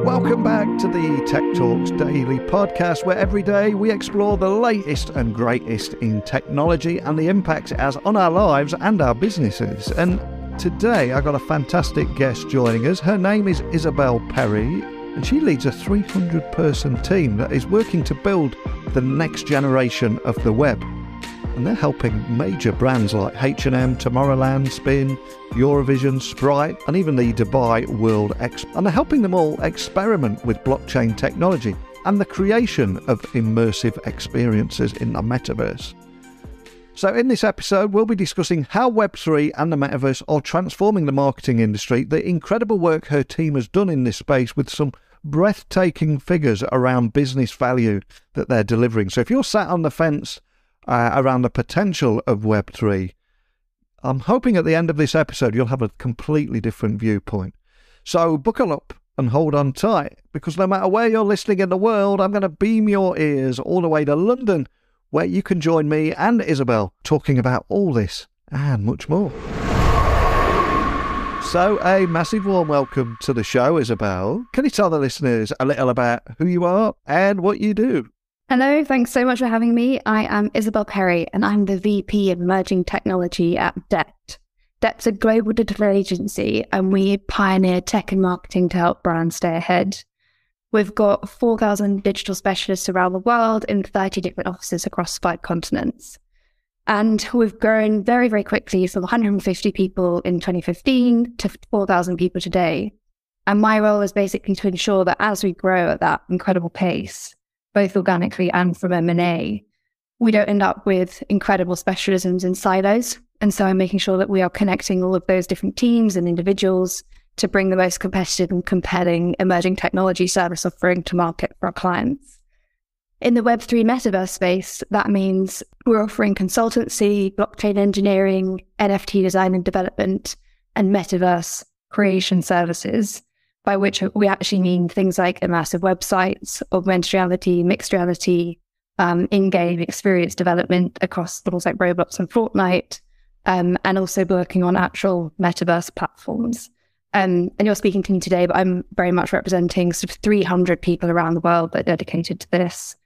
Welcome back to the Tech Talks Daily podcast, where every day we explore the latest and greatest in technology and the impact it has on our lives and our businesses. And today I got a fantastic guest joining us. Her name is Isabel Perry, and she leads a 300-person team that is working to build the next generation of the web. And they're helping major brands like H&amp, Tomorrowland, Spin, Eurovision, Sprite, and even the Dubai World Expo. And they're helping them all experiment with blockchain technology and the creation of immersive experiences in the metaverse. So in this episode, we'll be discussing how Web3 and the metaverse are transforming the marketing industry, the incredible work her team has done in this space with some breathtaking figures around business value that they're delivering. So if you're sat on the fence around the potential of Web3, I'm hoping at the end of this episode you'll have a completely different viewpoint. So buckle up and hold on tight, because no matter where you're listening in the world, I'm going to beam your ears all the way to London, where you can join me and Isabel talking about all this and much more. So a massive warm welcome to the show, Isabel. Can you tell the listeners a little about who you are and what you do? Hello, thanks so much for having me. I am Isabel Perry, and I'm the VP of Emerging Technology at DEPT. DEPT's a global digital agency, and we pioneer tech and marketing to help brands stay ahead. We've got 4,000 digital specialists around the world in 30 different offices across 5 continents. And we've grown very, very quickly from 150 people in 2015 to 4,000 people today. And my role is basically to ensure that as we grow at that incredible pace, both organically and from M&A, we don't end up with incredible specialisms in silos. And so I'm making sure that we are connecting all of those different teams and individuals to bring the most competitive and compelling emerging technology service offering to market for our clients. In the Web3 metaverse space, that means we're offering consultancy, blockchain engineering, NFT design and development, and metaverse creation services, by which we actually mean things like immersive websites, augmented reality, mixed reality, in-game experience development across tools like Roblox and Fortnite, and also working on actual metaverse platforms. And you're speaking to me today, but I'm very much representing sort of 300 people around the world that are dedicated to this.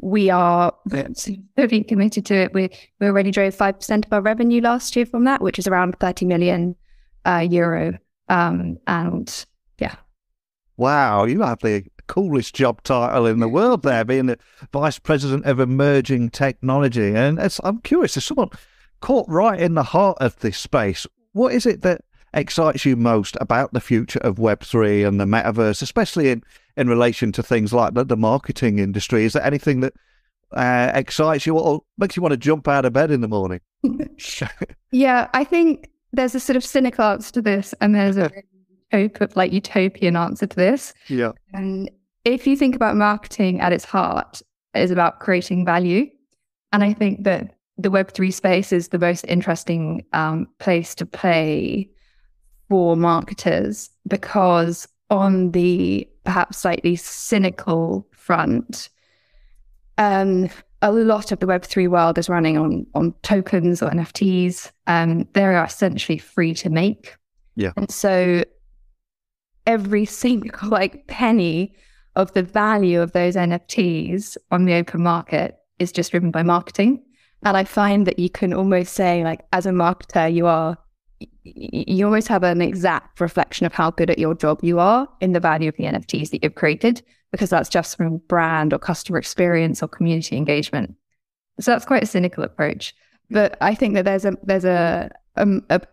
We are very committed to it. We already drove 5% of our revenue last year from that, which is around 30 million euro. And yeah. Wow, you have the coolest job title in the world there, being the Vice President of Emerging Technology. And I'm curious, as someone caught right in the heart of this space, what is it that excites you most about the future of Web3 and the metaverse, especially in relation to things like the marketing industry? Is there anything that excites you or makes you want to jump out of bed in the morning? Yeah, I think there's a sort of cynical answer to this, and there's a utopian answer to this. Yeah. And if you think about marketing at its heart, it is about creating value. And I think that the Web3 space is the most interesting place to play for marketers, because on the perhaps slightly cynical front, a lot of the Web3 world is running on tokens or NFTs. They are essentially free to make. Yeah. And so every single penny of the value of those NFTs on the open market is just driven by marketing. And I find that you can almost say, as a marketer, you almost have an exact reflection of how good at your job you are in the value of the NFTs that you've created, because that's just from brand or customer experience or community engagement. So that's quite a cynical approach. But I think that there's a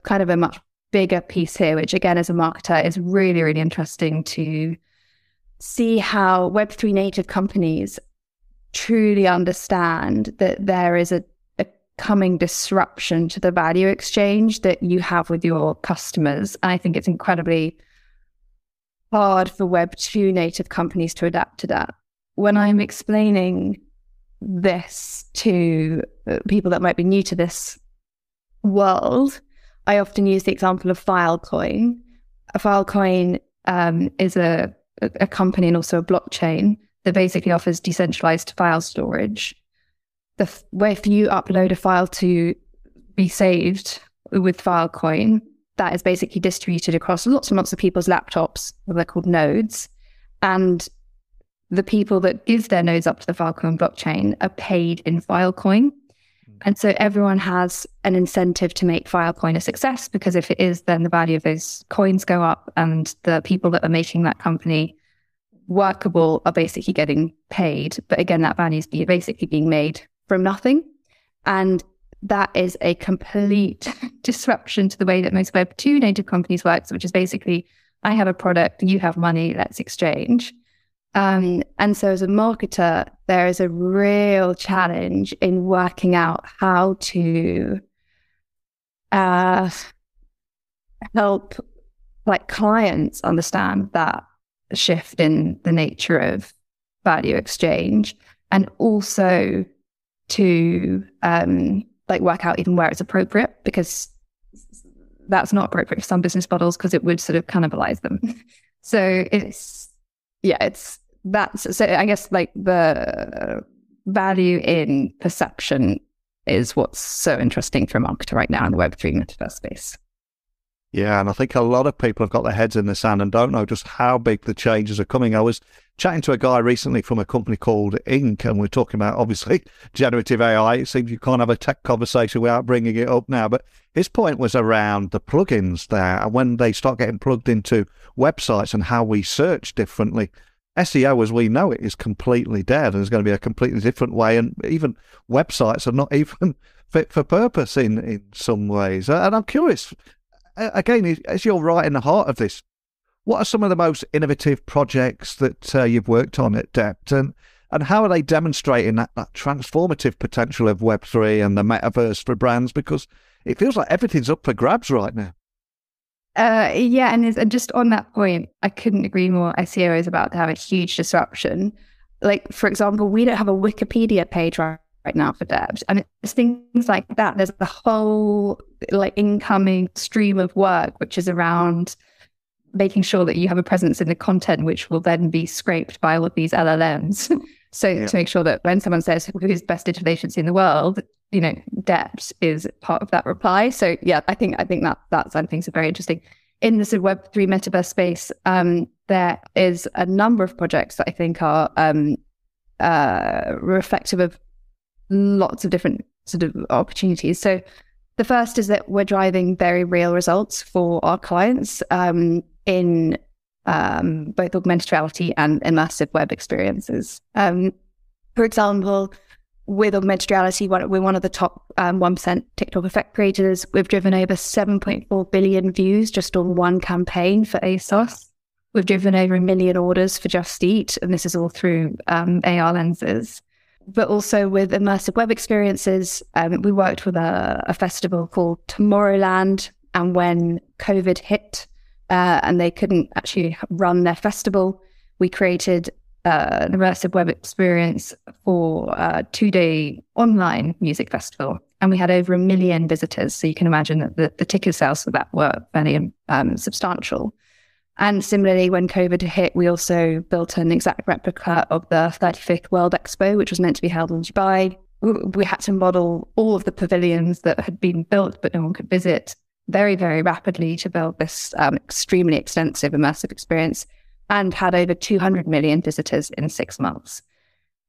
kind of a much bigger piece here, which again, as a marketer, is really, really interesting to see how Web3 native companies truly understand that there is a coming disruption to the value exchange that you have with your customers. And I think it's incredibly hard for Web2 native companies to adapt to that. When I'm explaining this to people that might be new to this world, I often use the example of Filecoin. A Filecoin is a company and also a blockchain that basically offers decentralized file storage. If you upload a file to be saved with Filecoin, that is basically distributed across lots and lots of people's laptops, they're called nodes, And the people that give their nodes up to the Filecoin blockchain are paid in Filecoin. And so everyone has an incentive to make Filecoin a success, because if it is, then the value of those coins go up, and the people that are making that company workable are basically getting paid. But again, that value is basically being made from nothing. And that is a complete disruption to the way that most Web 2 native companies work, which is basically, I have a product, you have money, let's exchange. And so as a marketer, there is a real challenge in working out how to help clients understand that shift in the nature of value exchange, and also to work out even where it's appropriate, because that's not appropriate for some business models because it would sort of cannibalize them. So so I guess the value in perception is what's so interesting for a marketer right now in the Web3 metaverse space. Yeah, and I think a lot of people have got their heads in the sand and don't know just how big the changes are coming. I was chatting to a guy recently from a company called Inc, and we're talking about, obviously, generative AI. It seems you can't have a tech conversation without bringing it up now. But his point was around the plugins there, and when they start getting plugged into websites and how we search differently. SEO as we know it is completely dead, and there's going to be a completely different way, and even websites are not even fit for purpose in some ways. And I'm curious, again, as you're right in the heart of this, what are some of the most innovative projects that you've worked on at DEPT, and how are they demonstrating that transformative potential of Web3 and the metaverse for brands? Because it feels like everything's up for grabs right now. And just on that point, I couldn't agree more. SEO is about to have a huge disruption. For example, we don't have a Wikipedia page right now for DEPT, and it's things like that. There's the whole incoming stream of work, which is around making sure that you have a presence in the content, which will then be scraped by all of these LLMs. To make sure that when someone says who's the best digital agency in the world, DEPT is part of that reply. So I think that side of things are very interesting. In the sort of Web3 metaverse space, there is a number of projects that I think are reflective of lots of different sort of opportunities. So the first is that we're driving very real results for our clients in both augmented reality and immersive web experiences. For example, with augmented reality, we're one of the top 1% TikTok effect creators. We've driven over 7.4 billion views just on one campaign for ASOS. We've driven over 1 million orders for Just Eat, and this is all through AR lenses. But also with immersive web experiences, we worked with a festival called Tomorrowland, and when COVID hit and they couldn't actually run their festival, we created an immersive web experience for a 2-day online music festival. And we had over 1 million visitors. So you can imagine that the ticket sales for that were fairly substantial. And similarly, when COVID hit, we also built an exact replica of the 35th World Expo, which was meant to be held in Dubai. We had to model all of the pavilions that had been built, but no one could visit, very, very rapidly to build this extremely extensive immersive experience, and had over 200 million visitors in 6 months.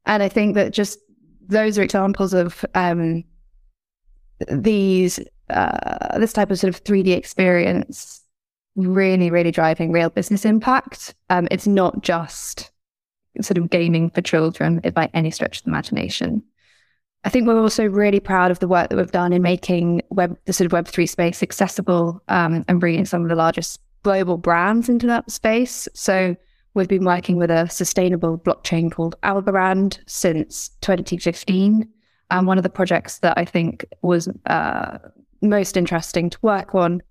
And I think that just those are examples of this type of sort of 3D experience really, really driving real business impact. It's not just sort of gaming for children by any stretch of the imagination. I think we're also really proud of the work that we've done in making the sort of Web3 space accessible and bringing some of the largest global brands into that space. So we've been working with a sustainable blockchain called Algorand since 2015. And one of the projects that I think was most interesting to work on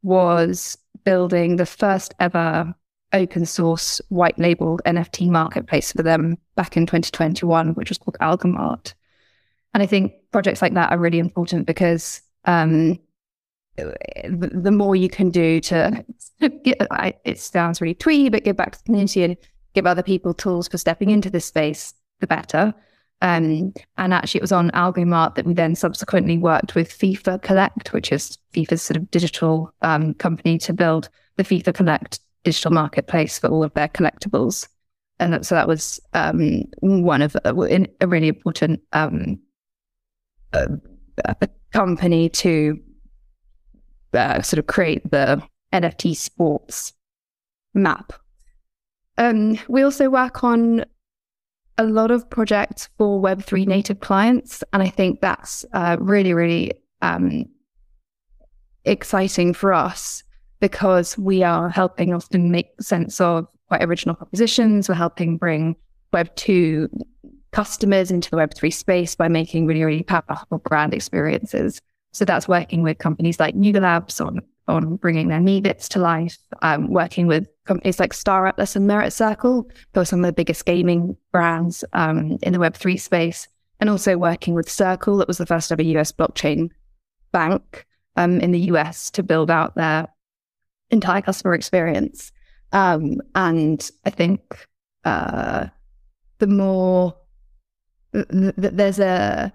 was building the first ever open source white labeled NFT marketplace for them back in 2021, which was called Algomart. And I think projects like that are really important because the more you can do to it sounds really twee, but give back to the community and give other people tools for stepping into this space, the better. And actually it was on Algomart that we then subsequently worked with FIFA Collect, which is FIFA's sort of digital company, to build the FIFA Collect digital marketplace for all of their collectibles. And so that was one of a really important company to sort of create the NFT sports map. We also work on a lot of projects for Web3 native clients, and I think that's really, really exciting for us, because we are helping often make sense of quite original propositions. We're helping bring Web2 customers into the Web3 space by making really, really powerful brand experiences. So that's working with companies like Yuga Labs on bringing their Me bits to life, working with companies like Star Atlas and Merit Circle, who are some of the biggest gaming brands in the Web3 space, and also working with Circle, that was the first ever US blockchain bank in the US to build out their entire customer experience. And I think the more there's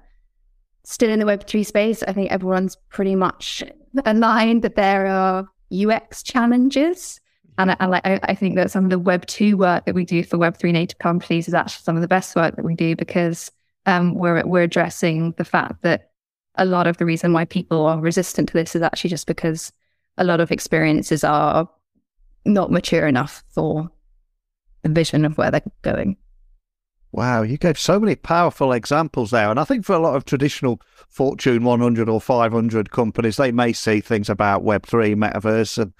still in the Web3 space, I think everyone's pretty much aligned that there are UX challenges. And I think that some of the Web2 work that we do for Web3 native companies is actually some of the best work that we do, because we're addressing the fact that a lot of the reason why people are resistant to this is actually just because a lot of experiences are not mature enough for the vision of where they're going. Wow, you gave so many powerful examples there. And I think for a lot of traditional Fortune 100 or 500 companies, they may see things about Web3, metaverse and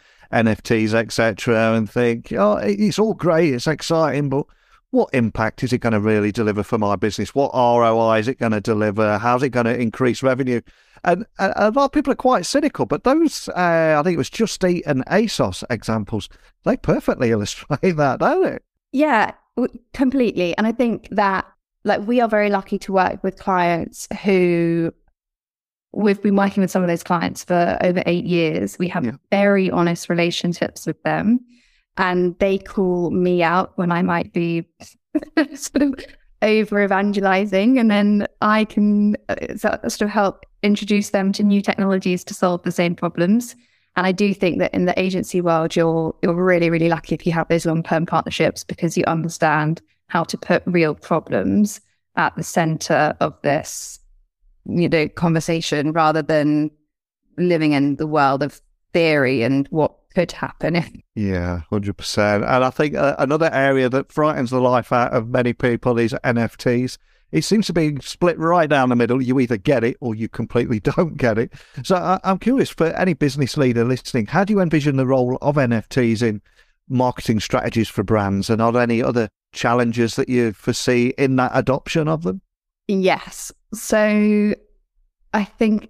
NFTs, etc., and think, oh, it's all great, it's exciting, but what impact is it going to really deliver for my business? What ROI is it going to deliver? How's it going to increase revenue? And a lot of people are quite cynical, but those, I think it was Just Eat and ASOS examples, they perfectly illustrate that, don't they? Yeah, completely. And I think that, like, we are very lucky to work with clients who, we've been working with some of those clients for over 8 years. We have very honest relationships with them, and they call me out when I might be sort of over evangelizing, and then I can sort of help introduce them to new technologies to solve the same problems. And I do think that in the agency world, you're really, really lucky if you have those long-term partnerships, because you understand how to put real problems at the center of this, conversation, rather than living in the world of theory and what could happen. Yeah, 100%. And I think another area that frightens the life out of many people is NFTs. It seems to be split right down the middle. You either get it or you completely don't get it. So I'm curious, for any business leader listening, how do you envision the role of NFTs in marketing strategies for brands? And are there any other challenges that you foresee in that adoption of them? Yes. So I think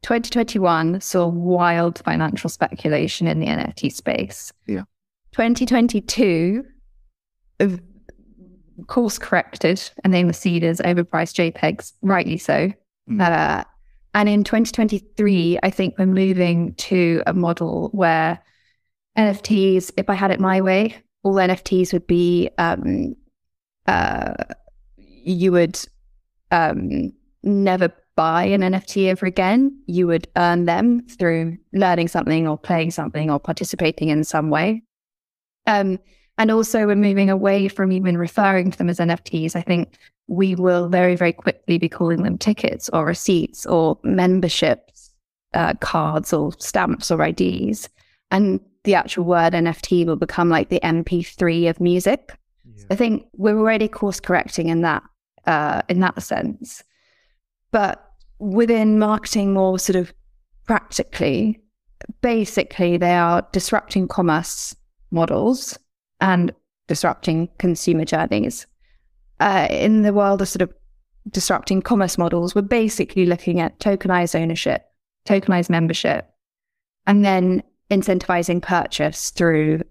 2021 saw wild financial speculation in the NFT space. Yeah. 2022 course corrected, and they were seen as overpriced JPEGs, rightly so. And in 2023, I think we're moving to a model where NFTs, if I had it my way, all NFTs would be, you would never buy an NFT ever again. You would earn them through learning something or playing something or participating in some way. And also we're moving away from even referring to them as NFTs. I think we will very, very quickly be calling them tickets or receipts or memberships, cards or stamps or IDs. And the actual word NFT will become like the MP3 of music. Yeah. I think we're already course correcting in that sense. But within marketing, more sort of practically, basically they are disrupting commerce models and disrupting consumer journeys. In the world of sort of disrupting commerce models, we're basically looking at tokenized ownership, tokenized membership, and then incentivizing purchase through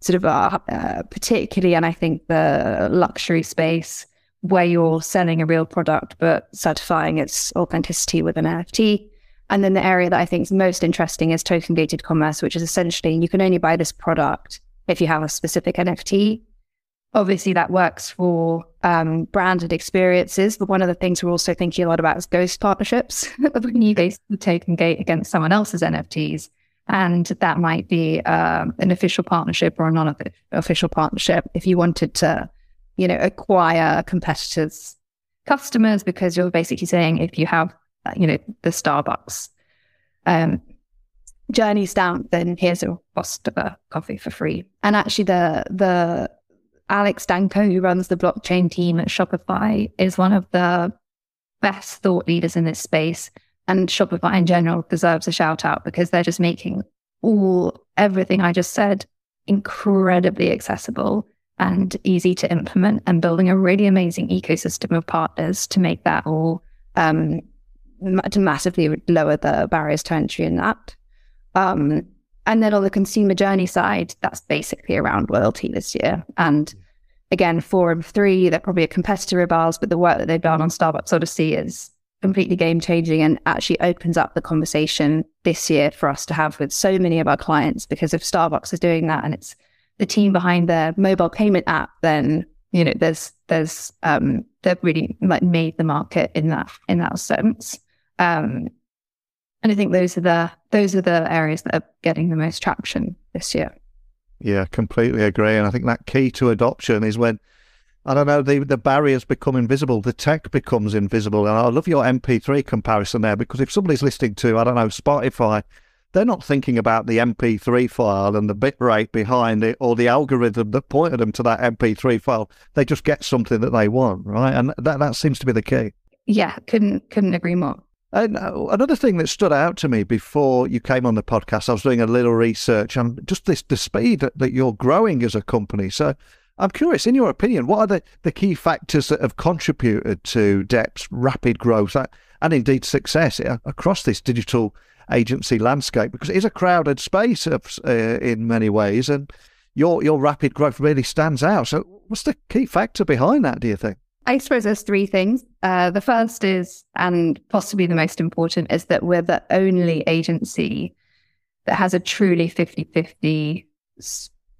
sort of particularly, and I think the luxury space, where you're selling a real product but certifying its authenticity with an NFT. And then the area that I think is most interesting is token-gated commerce, which is essentially you can only buy this product if you have a specific NFT. Obviously, that works for branded experiences, but one of the things we're also thinking a lot about is ghost partnerships. When you basically token gate against someone else's NFTs, And that might be an official partnership or a non-official partnership. If you wanted to, acquire competitors' customers, because you're basically saying, if you have, the Starbucks journey stamp, then here's a cost of a coffee for free. And actually the Alex Danko, who runs the blockchain team at Shopify, is one of the best thought leaders in this space. And Shopify in general deserves a shout out, because they're just making everything I just said incredibly accessible and easy to implement, and building a really amazing ecosystem of partners to make that all to massively lower the barriers to entry in that. And then on the consumer journey side, that's basically around loyalty this year. And again, 4 and 3, they're probably a competitor of ours, but the work that they've done on Starbucks Odyssey is completely game-changing and actually opens up the conversation this year for us to have with so many of our clients. Because if Starbucks is doing that and it's the team behind their mobile payment app, then they've really made the market in that sense. And I think those are the areas that are getting the most traction this year. Yeah, completely agree. And I think that key to adoption is when, I don't know, the barriers become invisible, the tech becomes invisible. And I love your MP3 comparison there, because if somebody's listening to, I don't know, Spotify, they're not thinking about the MP3 file and the bit rate behind it or the algorithm that pointed them to that MP3 file. They just get something that they want, right? And that seems to be the key. Yeah, couldn't agree more. And another thing that stood out to me before you came on the podcast, I was doing a little research on just the speed that you're growing as a company. So I'm curious, in your opinion, what are the key factors that have contributed to DEPT's rapid growth and indeed success across this digital agency landscape? Because it is a crowded space in many ways, and your rapid growth really stands out. So what's the key factor behind that, do you think? I suppose there's 3 things. The first is, and possibly the most important, is that we're the only agency that has a truly 50-50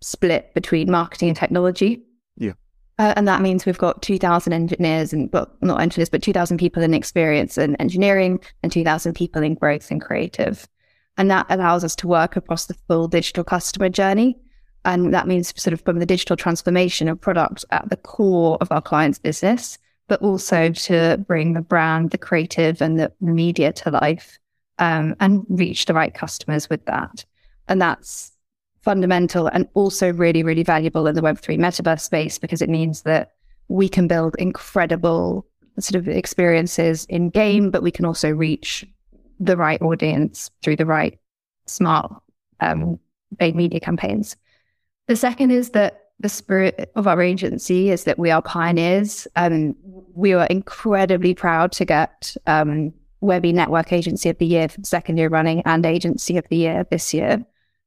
split between marketing and technology. Yeah. And that means we've got 2,000 engineers, not engineers, but 2,000 people in experience and engineering, and 2,000 people in growth and creative. And that allows us to work across the full digital customer journey. And that means sort of from the digital transformation of product at the core of our client's business, but also to bring the brand, the creative and the media to life, and reach the right customers with that. And that's fundamental and also really, really valuable in the Web3 metaverse space, because it means that we can build incredible sort of experiences in game, but we can also reach the right audience through the right smart paid media campaigns. The second is that the spirit of our agency is that we are pioneers. We were incredibly proud to get Webby Network Agency of the Year for the 2nd year running, and Agency of the Year this year.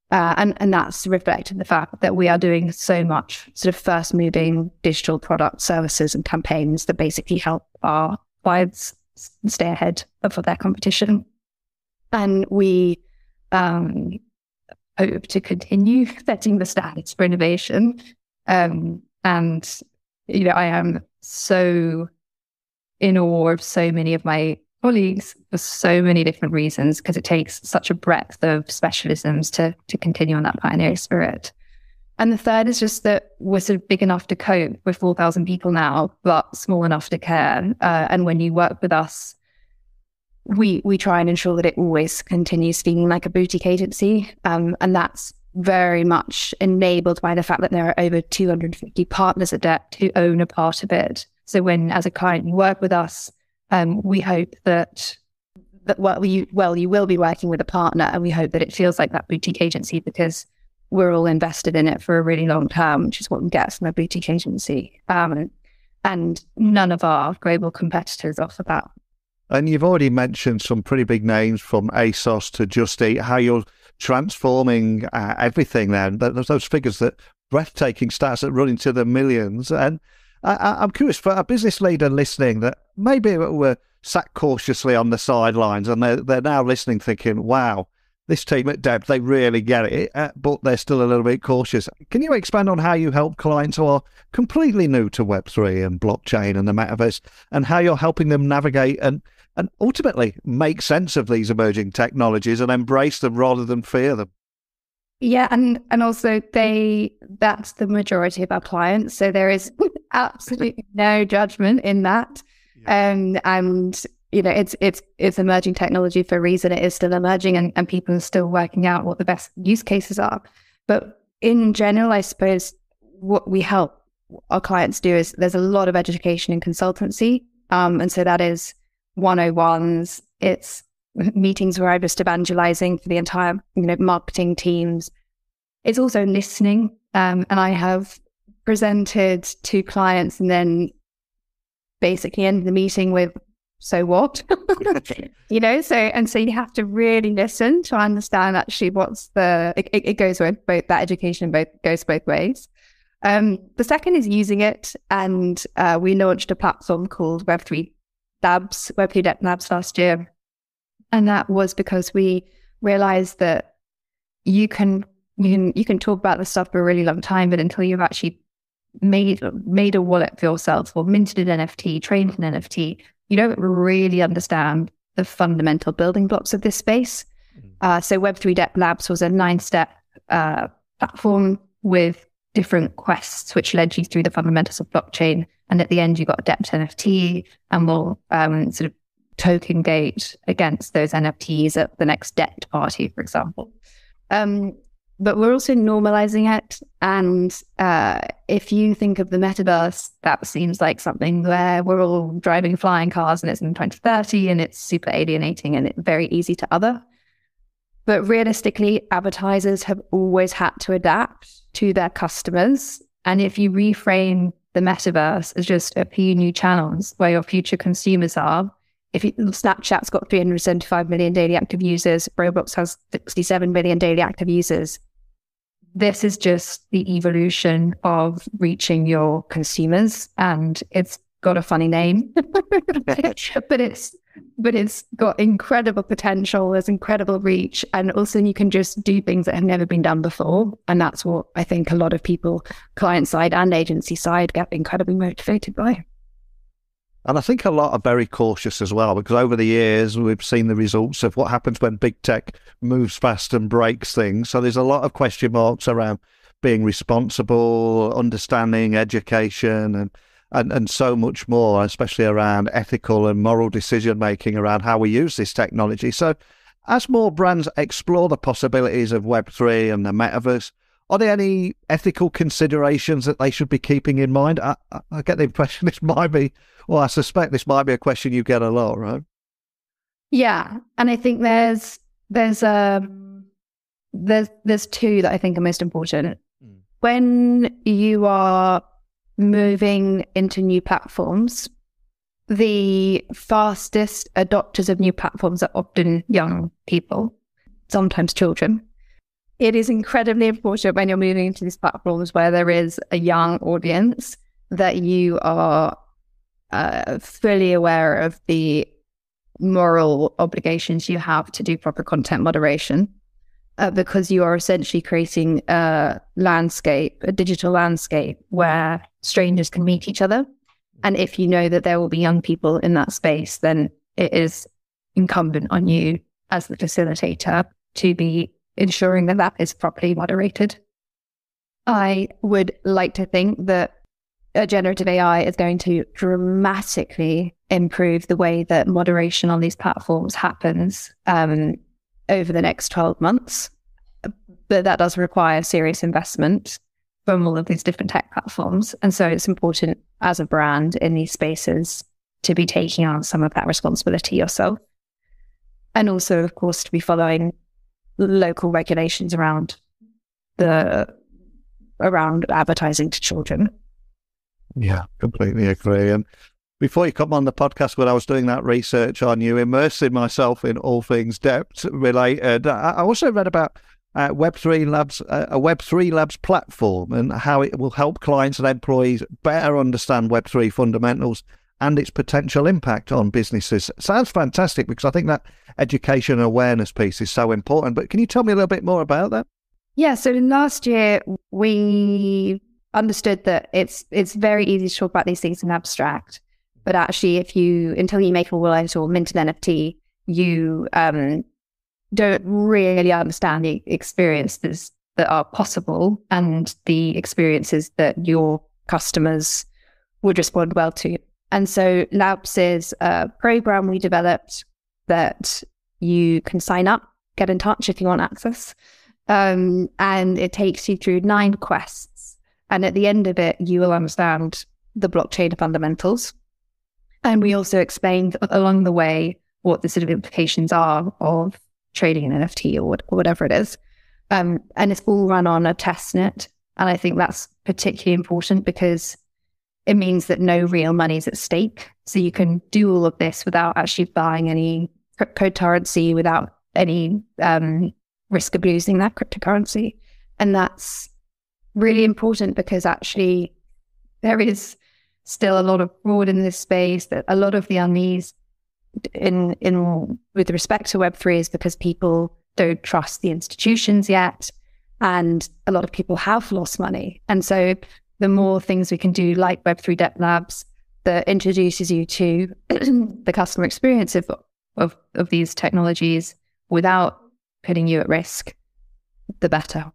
And that's reflecting the fact that we are doing so much sort of first moving digital product services and campaigns that basically help our clients stay ahead of their competition. And we hope to continue setting the standards for innovation. And, I am so in awe of so many of my colleagues for so many different reasons, because it takes such a breadth of specialisms to continue on that pioneering spirit. And the third is just that we're sort of big enough to cope with 4,000 people now, but small enough to care. And when you work with us, we try and ensure that it always continues feeling like a boutique agency. And that's very much enabled by the fact that there are over 250 partners at DEPT who own a part of it. So when, as a client, you work with us, we hope that you will be working with a partner, and we hope that it feels like that boutique agency, because we're all invested in it for a really long term, which is what we get from a boutique agency. And none of our global competitors offer that. And you've already mentioned some pretty big names from ASOS to Just Eat, how you're transforming everything there. Those figures, that breathtaking stats that run into the millions. And I'm curious, for a business leader listening that maybe were sat cautiously on the sidelines and they're now listening thinking, wow, this team at DEPT, they really get it, but they're still a little bit cautious. Can you expand on how you help clients who are completely new to Web3 and blockchain and the metaverse, and how you're helping them navigate and ultimately make sense of these emerging technologies and embrace them rather than fear them? Yeah, and also that's the majority of our clients. So there is absolutely no judgment in that. Yeah. And you know, it's emerging technology for a reason. It is still emerging, and people are still working out what the best use cases are. But in general, I suppose what we help our clients do is there's a lot of education and consultancy. And so that is 101s. It's meetings where I'm just evangelizing for the entire, marketing teams. It's also listening. And I have presented to clients and then basically end the meeting with, so what? So you have to really listen to understand actually what's it goes with both that education, goes both ways. The second is using it. And we launched a platform called Web3 DEPT Labs last year. And that was because we realized that you can talk about this stuff for a really long time, but until you've actually made a wallet for yourself or minted an NFT, trained an NFT, you don't really understand the fundamental building blocks of this space. So Web3 DEPT Labs was a 9-step platform with different quests, which led you through the fundamentals of blockchain. And at the end, you got a DEPT NFT, and we'll sort of token gate against those NFTs at the next DEPT party, for example. But we're also normalizing it. And if you think of the metaverse, that seems like something where we're all driving flying cars and it's in 2030 and it's super alienating and it's very easy to other. But realistically, advertisers have always had to adapt to their customers. And if you reframe the metaverse as just a few new channels where your future consumers are, Snapchat's got 375 million daily active users, Roblox has 67 million daily active users. This is just the evolution of reaching your consumers, and it's got a funny name, but it's got incredible potential. There's incredible reach, and also you can just do things that have never been done before. And that's what I think a lot of people, client side and agency side, get incredibly motivated by. And I think a lot are very cautious as well, because over the years, we've seen the results of what happens when big tech moves fast and breaks things. So there's a lot of question marks around being responsible, understanding, education, and so much more, especially around ethical and moral decision-making around how we use this technology. So as more brands explore the possibilities of Web3 and the metaverse, are there any ethical considerations that they should be keeping in mind? I get the impression this might be, I suspect this might be a question you get a lot, right? Yeah, and I think there's two that I think are most important. When you are moving into new platforms, the fastest adopters of new platforms are often young people, sometimes children. It is incredibly important when you're moving into these platforms where there is a young audience that you are fully aware of the moral obligations you have to do proper content moderation, because you are essentially creating a digital landscape where strangers can meet each other. And if you know that there will be young people in that space, then it is incumbent on you as the facilitator to be ensuring that that is properly moderated. I would like to think that generative AI is going to dramatically improve the way that moderation on these platforms happens over the next 12 months. But that does require serious investment from all of these different tech platforms. And so it's important as a brand in these spaces to be taking on some of that responsibility yourself. And also, of course, to be following local regulations around advertising to children. Yeah, completely agree. And before you come on the podcast, when I was doing that research on you, immersing myself in all things DEPT related, I also read about Web3 Labs, a Web3 Labs platform, and how it will help clients and employees better understand Web3 fundamentals and its potential impact on businesses. Sounds fantastic, because I think that education and awareness piece is so important. But can you tell me a little bit more about that? Yeah, so last year we understood that it's very easy to talk about these things in abstract, but actually until you make a wallet or mint an NFT, you don't really understand the experiences that are possible and the experiences that your customers would respond well to. And so Labs is a program we developed that you can sign up, get in touch if you want access. And it takes you through 9 quests. And at the end of it, you will understand the blockchain fundamentals. And we also explained along the way what the sort of implications are of trading an NFT or whatever it is. And it's all run on a test net. And I think that's particularly important because it means that no real money is at stake. So you can do all of this without actually buying any cryptocurrency, without any risk of losing that cryptocurrency. And that's really important because actually there is still a lot of fraud in this space, that a lot of the unease with respect to Web3 is because people don't trust the institutions yet. And a lot of people have lost money. And so the more things we can do, like Web3 DEPT Labs, that introduces you to the customer experience of these technologies without putting you at risk, the better.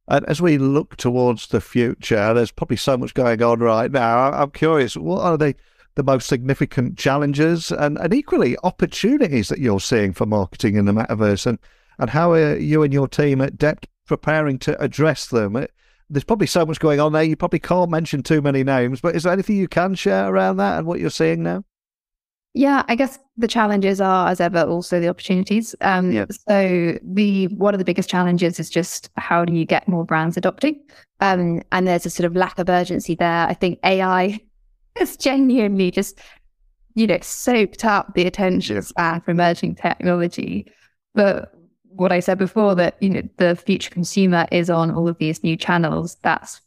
And as we look towards the future, there's probably so much going on right now. I'm curious, what are the most significant challenges and equally opportunities that you're seeing for marketing in the metaverse? And how are you and your team at DEPT preparing to address them? There's probably so much going on there. You probably can't mention too many names, but is there anything you can share around that and what you're seeing now? Yeah, I guess the challenges are, as ever, also the opportunities. So one of the biggest challenges is just how do you get more brands adopting? And there's a sort of lack of urgency there. I think AI has genuinely just, soaked up the attention span for emerging technology. But what I said before, that, the future consumer is on all of these new channels, that's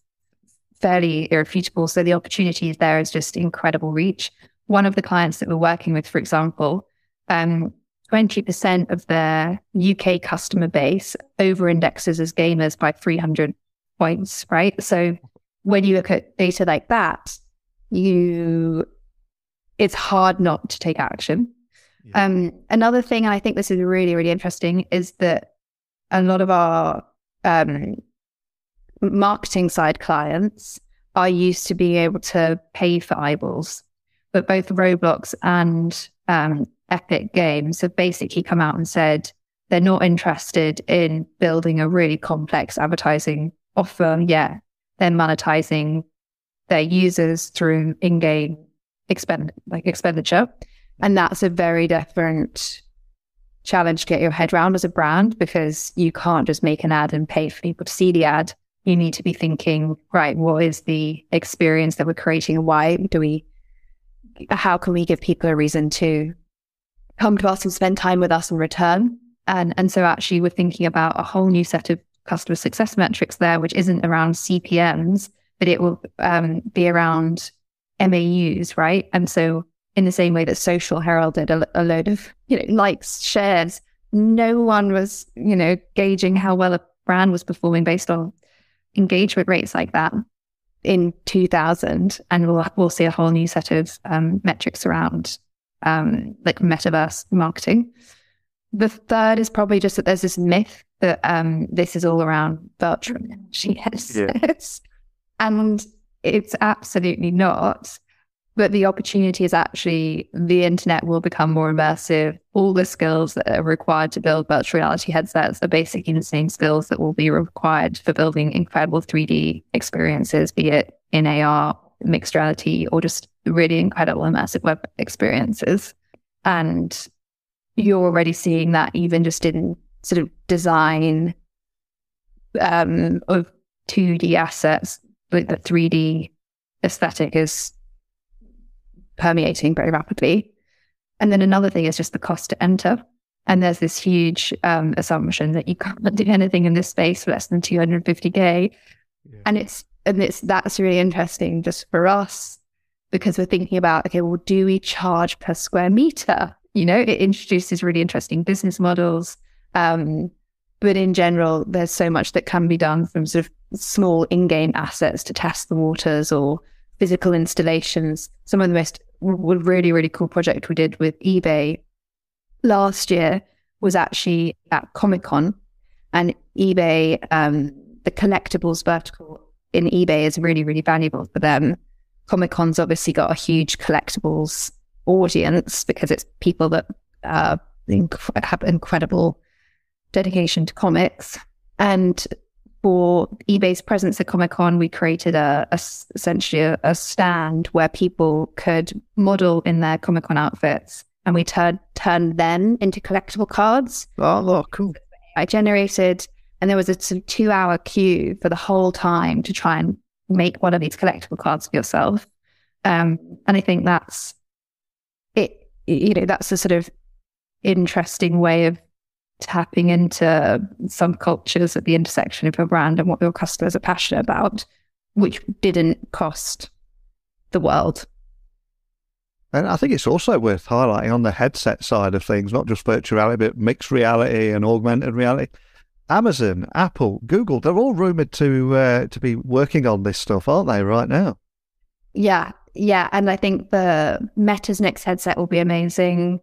fairly irrefutable. So the opportunities there is just incredible reach. One of the clients that we're working with, for example, 20% of their UK customer base over-indexes as gamers by 300 points, right? So when you look at data like that, it's hard not to take action. Yeah. Another thing, and I think this is really, really interesting, is that a lot of our marketing side clients are used to being able to pay for eyeballs. But both Roblox and Epic Games have basically come out and said they're not interested in building a really complex advertising offer yet. They're monetizing their users through in-game expenditure. And that's a very different challenge to get your head around as a brand, because you can't just make an ad and pay for people to see the ad. You need to be thinking, right, what is the experience that we're creating, and how can we give people a reason to come to us and spend time with us in return? And so actually we're thinking about a whole new set of customer success metrics there, which isn't around CPMs, but it will be around MAUs, right? And so in the same way that social heralded a load of likes, shares, no one was gauging how well a brand was performing based on engagement rates like that in 2000, and we'll see a whole new set of metrics around metaverse marketing. The third is probably just that there's this myth that this is all around virtual reality headsets, and it's absolutely not. But the opportunity is actually the internet will become more immersive. All the skills that are required to build virtual reality headsets are basically the same skills that will be required for building incredible 3D experiences, be it in AR, mixed reality, or just really incredible immersive web experiences. And you're already seeing that even just in sort of design of 2D assets, like the 3D aesthetic is permeating very rapidly. And then another thing is just the cost to enter. And there's this huge assumption that you can't do anything in this space for less than 250K. Yeah. And that's really interesting just for us. because we're thinking about, okay, well, do we charge per square meter? You know, it introduces really interesting business models. But in general, there's so much that can be done from sort of small in-game assets to test the waters or physical installations. Some of the most really, really cool project we did with eBay last year was actually at Comic-Con, and eBay, the collectibles vertical in eBay is really, really valuable for them. Comic-Con's obviously got a huge collectibles audience because it's people that have incredible dedication to comics. And for eBay's presence at Comic-Con, we created essentially a stand where people could model in their Comic-Con outfits, and we turned them into collectible cards. Oh, cool. I generated, and there was a sort of 2-hour queue for the whole time to try and make one of these collectible cards for yourself. And I think that's it. You know, that's a sort of interesting way of tapping into some cultures at the intersection of your brand and what your customers are passionate about, which didn't cost the world. And I think it's also worth highlighting on the headset side of things, not just virtual reality, but mixed reality and augmented reality. Amazon, Apple, Google, they're all rumoured to be working on this stuff, aren't they, right now? Yeah. And I think the Meta's next headset will be amazing.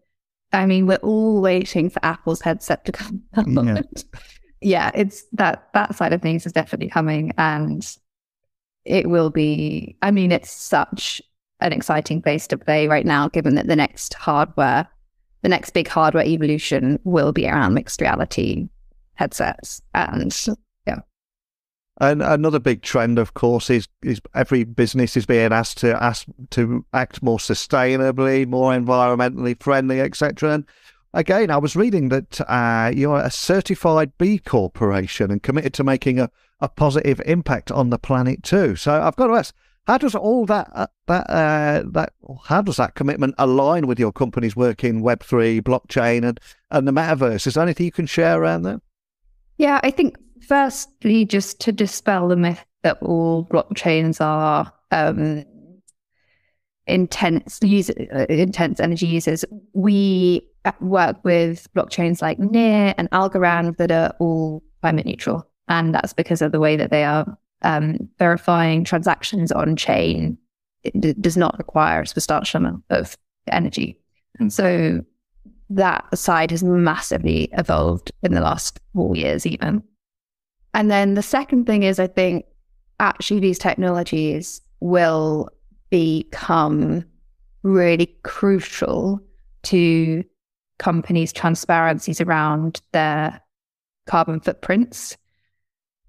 I mean, we're all waiting for Apple's headset to come out. Yeah, it's that side of things is definitely coming, and it will be, I mean, it's such an exciting place to play right now, given that the next big hardware evolution will be around mixed reality headsets. And yeah. And another big trend, of course, is every business is being asked to act more sustainably, more environmentally friendly, etc. And again, I was reading that you're a certified B Corporation and committed to making a positive impact on the planet too. So I've got to ask, how does all how does that commitment align with your company's work in Web3, blockchain, and the metaverse? Is there anything you can share around that? Yeah, I think firstly, just to dispel the myth that all blockchains are intense energy users, we work with blockchains like Near and Algorand that are all climate neutral, and that's because of the way that they are verifying transactions on chain. It does not require a substantial amount of energy, and so that side has massively evolved in the last 4 years even. And then the second thing is, I think actually these technologies will become really crucial to companies' transparencies around their carbon footprints.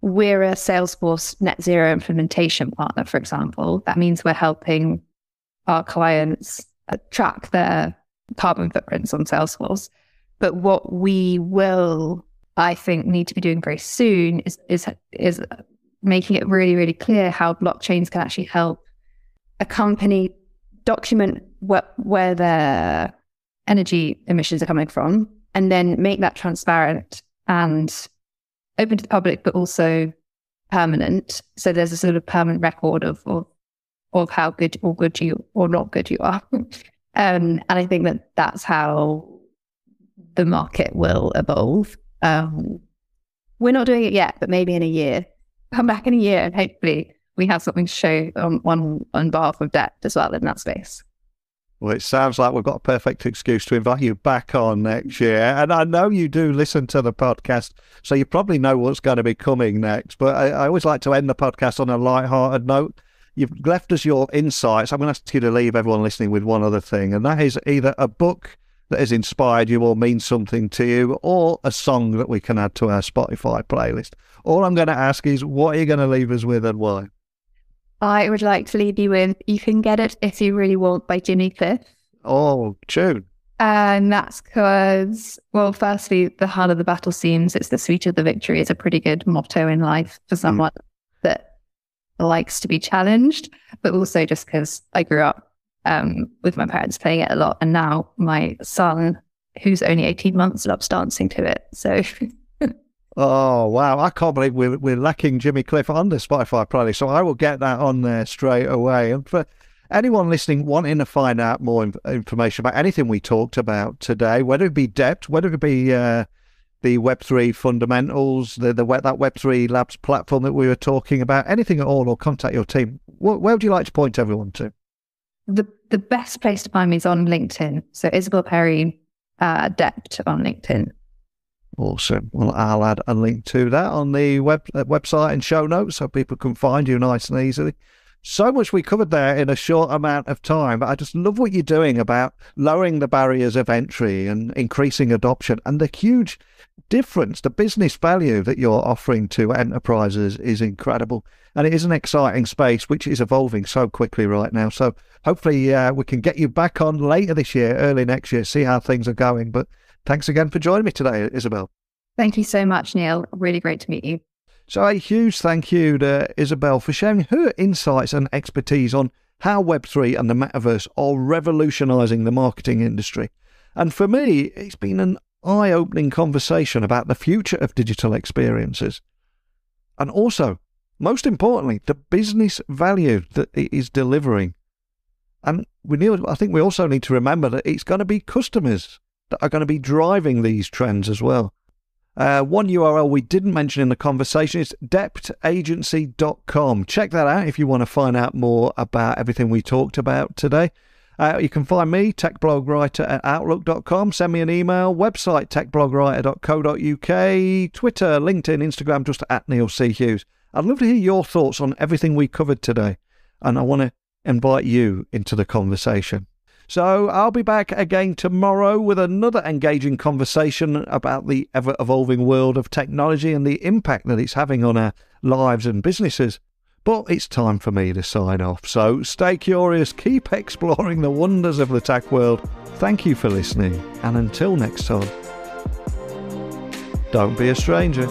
We're a Salesforce net zero implementation partner, for example. That means we're helping our clients track their carbon footprints on Salesforce. But what we will, I think, need to be doing very soon is making it really, really clear how blockchains can actually help a company document where their energy emissions are coming from, and then make that transparent and open to the public, but also permanent. So there's a sort of permanent record of how good or good you or not good you are. And I think that's how the market will evolve. We're not doing it yet, but maybe in a year. Come back in a year and hopefully we have something to show on behalf of DEPT as well in that space. Well, it sounds like we've got a perfect excuse to invite you back on next year. And I know you do listen to the podcast, so you probably know what's going to be coming next. But I always like to end the podcast on a light-hearted note. You've left us your insights. I'm going to ask you to leave everyone listening with one other thing, and that is either a book that has inspired you or means something to you, or a song that we can add to our Spotify playlist. All I'm going to ask is, what are you going to leave us with and why? I would like to leave you with You Can Get It If You Really Want by Jimmy Cliff. Oh, tune. And that's because, well, firstly, the harder the battle seems, it's the sweeter the victory is a pretty good motto in life for someone that likes to be challenged, but also just because I grew up with my parents playing it a lot, and now my son, who's only 18 months, loves dancing to it. So oh, wow. I can't believe we're lacking Jimmy Cliff on the Spotify playlist, so I will get that on there straight away. And for anyone listening wanting to find out more information about anything we talked about today, whether it be DEPT, whether it be the Web3 fundamentals, that Web3 Labs platform that we were talking about, anything at all, or contact your team, where would you like to point everyone to? The best place to find me is on LinkedIn. So Isabel Perry, DEPT on LinkedIn. Awesome. Well, I'll add a link to that on the website and show notes so people can find you nice and easily. So much we covered there in a short amount of time, but I just love what you're doing about lowering the barriers of entry and increasing adoption, and the huge difference, the business value that you're offering to enterprises is incredible. And it is an exciting space which is evolving so quickly right now. So hopefully we can get you back on later this year, early next year, see how things are going. But thanks again for joining me today, Isabel. Thank you so much, Neil. Really great to meet you. So a huge thank you to Isabel for sharing her insights and expertise on how Web3 and the metaverse are revolutionizing the marketing industry. And for me, it's been an eye-opening conversation about the future of digital experiences. And also, most importantly, the business value that it is delivering. And I think we also need to remember that it's going to be customers that are going to be driving these trends as well. One URL we didn't mention in the conversation is deptagency.com. Check that out if you want to find out more about everything we talked about today. You can find me, techblogwriter at outlook.com. Send me an email, website techblogwriter.co.uk, Twitter, LinkedIn, Instagram, just at Neil C. Hughes. I'd love to hear your thoughts on everything we covered today, and I want to invite you into the conversation. So I'll be back again tomorrow with another engaging conversation about the ever-evolving world of technology and the impact that it's having on our lives and businesses. But it's time for me to sign off. So stay curious, keep exploring the wonders of the tech world. Thank you for listening, and until next time, don't be a stranger.